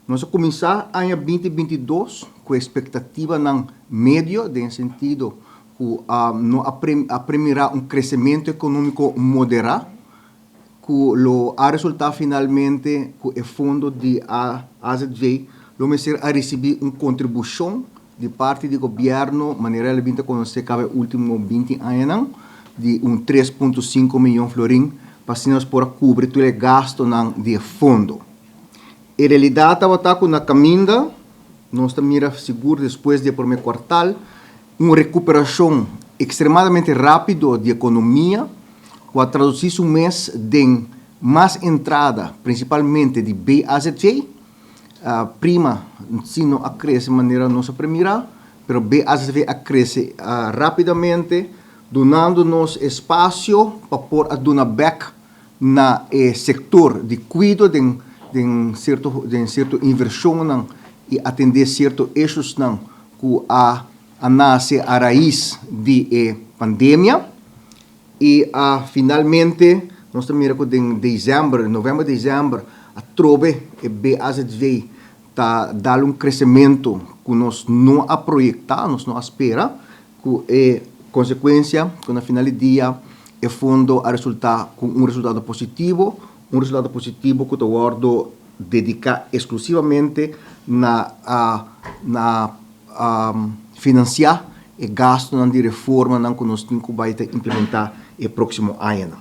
Nós começar a 2022 com a expectativa não médio, em sentido que não aprimirá crescimento econômico moderado, que a resultar finalmente que o fundo de AZV vai ser a receber uma contribuição de parte do governo, maneira que conhecer cabe último 20 anos, de 3,5 milhões de florins, para nós poder cobrir todo o gasto de fundo. Em realidade, estava na caminho, nós estamos seguros depois do primeiro quartal, uma recuperação extremadamente rápida da economia, que a traduzir um mês de mais entrada, principalmente de BAZV, prima, se não cresce de maneira nossa primeira, mas BAZV cresce rapidamente, dando-nos espaço para pôr a dar back no setor de cuidado de certa inversão e atender certos eixos que nasce a raiz da pandemia. E finalmente, nós também em novembro e dezembro, a trove e BAZV está dando crescimento que nós não projetamos, nós não esperamos, que é consequência, que na final do dia, o fundo a resultar com resultado positivo que eu guardo dedicar exclusivamente na financiar e gasto de reforma que nós temos que implementar no próximo ano.